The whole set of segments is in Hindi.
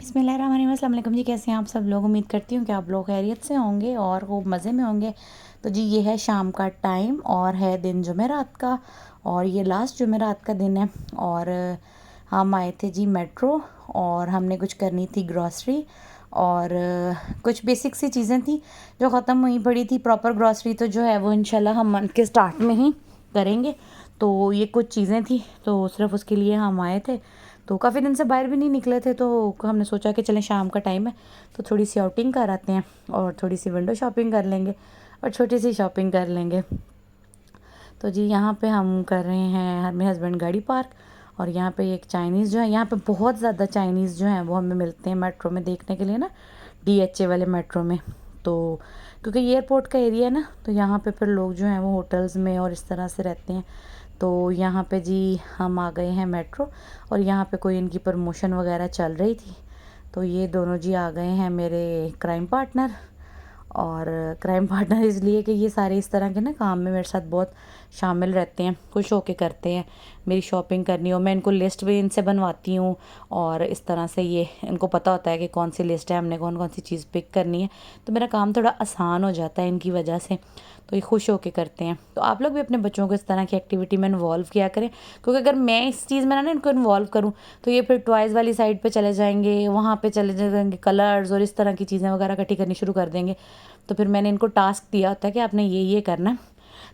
बिस्मिल्लाहिर्रहमानिर्रहीम। अस्सलाम वालेकुम जी, कैसे हैं आप सब लोग। उम्मीद करती हूँ कि आप लोग खैरियत से होंगे और खूब मज़े में होंगे। तो जी ये है शाम का टाइम और है दिन जुमेरात का, और ये लास्ट जुमेरात का दिन है। और हम आए थे जी मेट्रो, और हमने कुछ करनी थी ग्रॉसरी, और कुछ बेसिक सी चीज़ें थी जो ख़त्म हुई पड़ी थी। प्रॉपर ग्रॉसरी तो जो है वो इंशाल्लाह हम मंथ के स्टार्ट में ही करेंगे। तो ये कुछ चीज़ें थी तो सिर्फ उसके लिए हम आए थे। तो काफ़ी दिन से बाहर भी नहीं निकले थे, तो हमने सोचा कि चलें शाम का टाइम है तो थोड़ी सी आउटिंग कर आते हैं, और थोड़ी सी विंडो शॉपिंग कर लेंगे और छोटी सी शॉपिंग कर लेंगे। तो जी यहाँ पे हम कर रहे हैं, मेरे हस्बैंड गाड़ी पार्क, और यहाँ पे एक चाइनीज़ जो है, यहाँ पे बहुत ज़्यादा चाइनीज़ जो हैं वो हमें मिलते हैं मेट्रो में देखने के लिए ना, DHA वाले मेट्रो में। तो क्योंकि ये एयरपोर्ट का एरिया है ना, तो यहाँ पे फिर लोग जो हैं वो होटल्स में और इस तरह से रहते हैं। तो यहाँ पे जी हम आ गए हैं मेट्रो, और यहाँ पे कोई इनकी प्रमोशन वगैरह चल रही थी। तो ये दोनों जी आ गए हैं मेरे क्राइम पार्टनर। और क्राइम पार्टनर इसलिए कि ये सारे इस तरह के ना काम में मेरे साथ बहुत शामिल रहते हैं, खुश होके करते हैं। मेरी शॉपिंग करनी हो, मैं इनको लिस्ट भी इनसे बनवाती हूँ, और इस तरह से ये इनको पता होता है कि कौन सी लिस्ट है, हमने कौन कौन सी चीज़ पिक करनी है। तो मेरा काम थोड़ा आसान हो जाता है इनकी वजह से। तो ये खुश होके करते हैं। तो आप लोग भी अपने बच्चों को इस तरह की एक्टिविटी में इन्वॉल्व किया करें, क्योंकि अगर मैं इस चीज़ में ना इनको इन्वॉल्व करूँ तो ये फिर टॉयज़ वाली साइड पे चले जाएंगे, वहाँ पे चले जाएंगे, कलर्स और इस तरह की चीज़ें वगैरह इकट्ठी करनी शुरू कर देंगे। तो फिर मैंने इनको टास्क दिया होता है कि आपने ये करना है।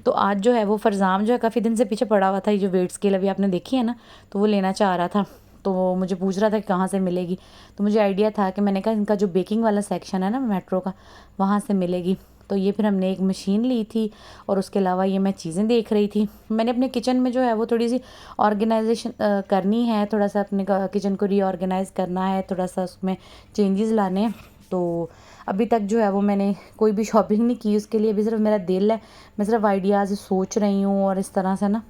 तो आज जो है वो फरजाम जो है काफ़ी दिन से पीछे पड़ा हुआ था, ये जो वेट स्केल अभी आपने देखी है ना, तो वो लेना चाह रहा था। तो वो मुझे पूछ रहा था कि कहाँ से मिलेगी। तो मुझे आइडिया था कि मैंने कहा इनका जो बेकिंग वाला सेक्शन है ना मेट्रो का, वहाँ से मिलेगी। तो ये फिर हमने एक मशीन ली थी, और उसके अलावा ये मैं चीज़ें देख रही थी। मैंने अपने किचन में जो है वो थोड़ी सी ऑर्गेनाइजेशन करनी है, थोड़ा सा अपने किचन को रीऑर्गेनाइज़ करना है, थोड़ा सा उसमें चेंजेस लाने हैं। तो अभी तक जो है वो मैंने कोई भी शॉपिंग नहीं की उसके लिए, अभी सिर्फ मेरा दिल है, मैं सिर्फ आइडियाज़ सोच रही हूँ और इस तरह से ना।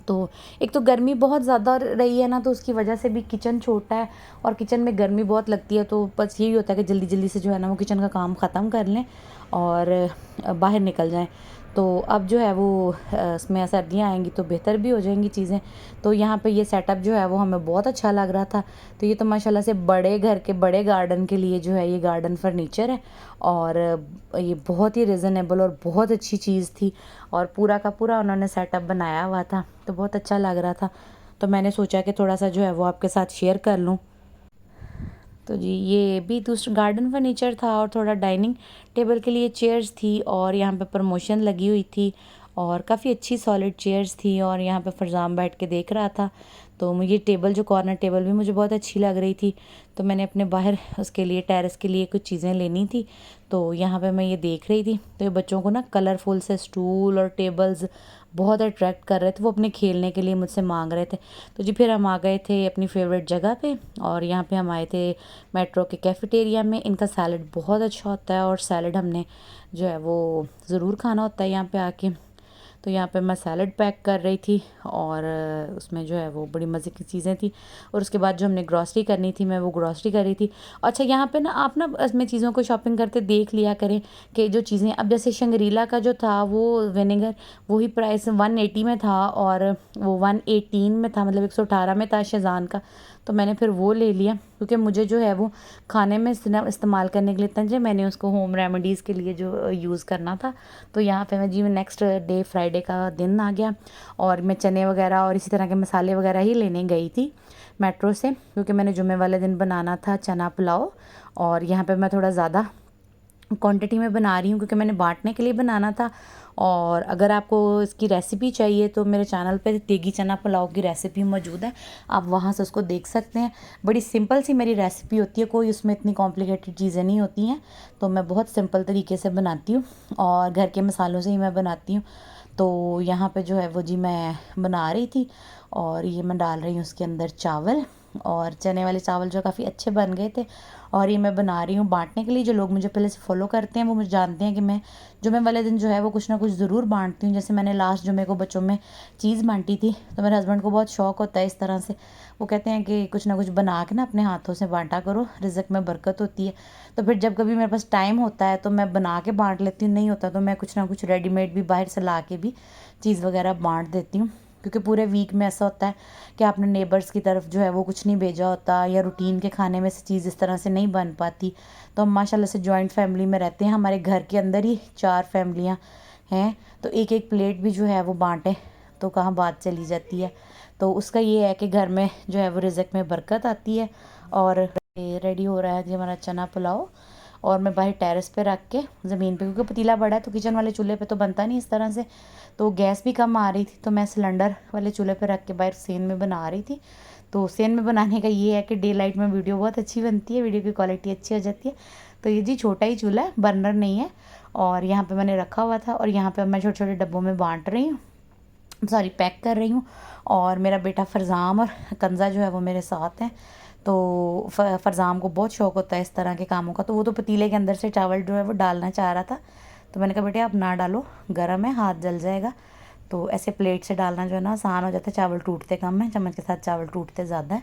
तो एक तो गर्मी बहुत ज़्यादा रही है ना, तो उसकी वजह से भी किचन छोटा है, और किचन में गर्मी बहुत लगती है। तो बस यही होता है कि जल्दी जल्दी से जो है ना वो किचन का काम ख़त्म कर लें और बाहर निकल जाएं। तो अब जो है वो इसमें सर्दियाँ आएंगी तो बेहतर भी हो जाएंगी चीज़ें। तो यहाँ पे ये सेटअप जो है वो हमें बहुत अच्छा लग रहा था। तो ये तो माशाल्लाह से बड़े घर के बड़े गार्डन के लिए जो है ये गार्डन फर्नीचर है, और ये बहुत ही रिजनेबल और बहुत अच्छी चीज़ थी, और पूरा का पूरा उन्होंने सेटअप बनाया हुआ था, तो बहुत अच्छा लग रहा था। तो मैंने सोचा कि थोड़ा सा जो है वो आपके साथ शेयर कर लूँ। तो जी ये भी दूसरा गार्डन फर्नीचर था, और थोड़ा डाइनिंग टेबल के लिए चेयर्स थी, और यहाँ पे प्रमोशन लगी हुई थी, और काफ़ी अच्छी सॉलिड चेयर्स थी, और यहाँ पे फरजाम बैठ के देख रहा था। तो मुझे टेबल जो कॉर्नर टेबल भी मुझे बहुत अच्छी लग रही थी। तो मैंने अपने बाहर उसके लिए टेरेस के लिए कुछ चीज़ें लेनी थी, तो यहाँ पे मैं ये देख रही थी। तो ये बच्चों को ना कलरफुल से स्टूल और टेबल्स बहुत अट्रैक्ट कर रहे थे, वो अपने खेलने के लिए मुझसे मांग रहे थे। तो जी फिर हम आ गए थे अपनी फेवरेट जगह पे, और यहाँ पे हम आए थे मेट्रो के कैफ़ेटेरिया में। इनका सैलड बहुत अच्छा होता है, और सैलड हमने जो है वो ज़रूर खाना होता है यहाँ पे आके। तो यहाँ पे मैं सैलड पैक कर रही थी, और उसमें जो है वो बड़ी मज़े की चीज़ें थी। और उसके बाद जो हमने ग्रॉसरी करनी थी, मैं वो ग्रॉसरी कर रही थी। अच्छा यहाँ पे ना आप ना इसमें चीज़ों को शॉपिंग करते देख लिया करें कि जो चीज़ें, अब जैसे शंग्रीला का जो था वो विनेगर, वही प्राइस 180 में था, और वो 118 में था, मतलब 118 में था शेज़ान का। तो मैंने फिर वो ले लिया, क्योंकि मुझे जो है वो खाने में इस्तेमाल करने के लिए तंजे, मैंने उसको होम रेमेडीज़ के लिए जो यूज़ करना था। तो यहाँ पे मैं जी नेक्स्ट डे फ्राइडे का दिन आ गया, और मैं चने वगैरह और इसी तरह के मसाले वगैरह ही लेने गई थी मेट्रो से, क्योंकि मैंने जुमे वाले दिन बनाना था चना पुलाव। और यहाँ पे मैं थोड़ा ज़्यादा क्वांटिटी में बना रही हूँ, क्योंकि मैंने बांटने के लिए बनाना था। और अगर आपको इसकी रेसिपी चाहिए तो मेरे चैनल पे तेगी चना पुलाव की रेसिपी मौजूद है, आप वहाँ से उसको देख सकते हैं। बड़ी सिंपल सी मेरी रेसिपी होती है, कोई उसमें इतनी कॉम्प्लिकेटेड चीज़ें नहीं होती हैं। तो मैं बहुत सिंपल तरीके से बनाती हूँ, और घर के मसालों से ही मैं बनाती हूँ। तो यहाँ पे जो है वो जी मैं बना रही थी, और ये मैं डाल रही हूँ उसके अंदर चावल, और चने वाले चावल जो काफ़ी अच्छे बन गए थे। और ये मैं बना रही हूँ बांटने के लिए। जो लोग मुझे पहले से फॉलो करते हैं वो मुझे जानते हैं कि मैं जुमे वाले दिन जो है वो कुछ ना कुछ ज़रूर बांटती हूँ। जैसे मैंने लास्ट जुमे को बच्चों में चीज़ बांटी थी, तो मेरे हस्बैंड को बहुत शौक होता है इस तरह से, वो कहते हैं कि कुछ ना कुछ बना के ना अपने हाथों से बांटा करो, रिज़्क में बरकत होती है। तो फिर जब कभी मेरे पास टाइम होता है तो मैं बना के बांट लेती हूँ, नहीं होता तो मैं कुछ ना कुछ रेडीमेड भी बाहर से ला के भी चीज़ वगैरह बांट देती हूँ। क्योंकि पूरे वीक में ऐसा होता है कि आपने नेबर्स की तरफ जो है वो कुछ नहीं भेजा होता, या रूटीन के खाने में से चीज़ इस तरह से नहीं बन पाती। तो हम माशाल्लाह से जॉइंट फैमिली में रहते हैं, हमारे घर के अंदर ही 4 फैमिलियाँ हैं, तो एक एक प्लेट भी जो है वो बाँटें तो कहाँ बात चली जाती है। तो उसका ये है कि घर में जो है वो रिज़्क में बरकत आती है। और रेडी हो रहा है जी हमारा चना पुलाव, और मैं बाहर टेरेस पे रख के ज़मीन पे, क्योंकि पतीला बड़ा है तो किचन वाले चूल्हे पे तो बनता नहीं इस तरह से, तो गैस भी कम आ रही थी, तो मैं सिलेंडर वाले चूल्हे पे रख के बाहर सेन में बना रही थी। तो सेन में बनाने का ये है कि डे लाइट में वीडियो बहुत अच्छी बनती है, वीडियो की क्वालिटी अच्छी हो जाती है। तो ये जी छोटा ही चूल्हा है, बर्नर नहीं है, और यहाँ पे मैंने रखा हुआ था, और यहाँ पे मैं छोटे छोटे डब्बों में बांट रही हूँ, सॉरी पैक कर रही हूँ। और मेरा बेटा फ़रज़ाम और कंज़ा जो है वो मेरे साथ हैं। तो फ़रज़ाम को बहुत शौक़ होता है इस तरह के कामों का, तो वो तो पतीले के अंदर से चावल जो है वो डालना चाह रहा था, तो मैंने कहा बेटे आप ना डालो, गर्म है, हाथ जल जाएगा। तो ऐसे प्लेट से डालना जो है ना आसान हो जाता है, चावल टूटते कम है, चम्मच के साथ चावल टूटते ज़्यादा है।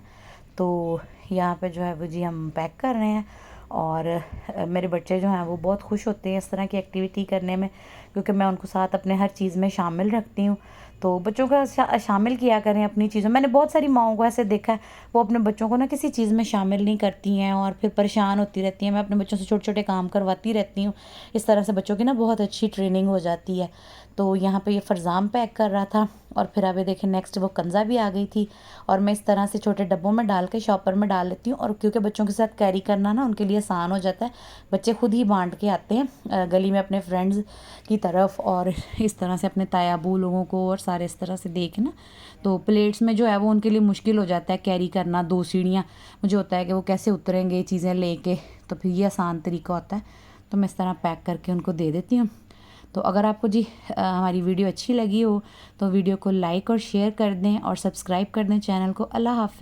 तो यहाँ पे जो है वो जी हम पैक कर रहे हैं। और मेरे बच्चे जो हैं वो बहुत खुश होते हैं इस तरह की एक्टिविटी करने में, क्योंकि मैं उनको साथ अपने हर चीज़ में शामिल रखती हूँ। तो बच्चों का शामिल किया करें अपनी चीज़ों। मैंने बहुत सारी माँओं को ऐसे देखा है, वो अपने बच्चों को ना किसी चीज़ में शामिल नहीं करती हैं और फिर परेशान होती रहती हैं। मैं अपने बच्चों से छोटे छोटे काम करवाती रहती हूँ, इस तरह से बच्चों की ना बहुत अच्छी ट्रेनिंग हो जाती है। तो यहाँ पे ये फ़रज़ाम पैक कर रहा था, और फिर अभी देखें नेक्स्ट वो कंज़ा भी आ गई थी, और मैं इस तरह से छोटे डब्बों में डाल के शॉपर में डाल लेती हूँ। और क्योंकि बच्चों के साथ कैरी करना ना उनके लिए आसान हो जाता है, बच्चे खुद ही बांट के आते हैं गली में अपने फ्रेंड्स की तरफ, और इस तरह से अपने तायाबू लोगों को और सारे इस तरह से देख ना, तो प्लेट्स में जो है वो उनके लिए मुश्किल हो जाता है कैरी करना, 2 सीढ़ियाँ मुझे होता है कि वो कैसे उतरेंगे चीज़ें लेके, तो फिर ये आसान तरीका होता है। तो मैं इस तरह पैक करके उनको दे देती हूँ। तो अगर आपको जी हमारी वीडियो अच्छी लगी हो तो वीडियो को लाइक और शेयर कर दें, और सब्सक्राइब कर दें चैनल को। अल्लाह हाफ़िज़।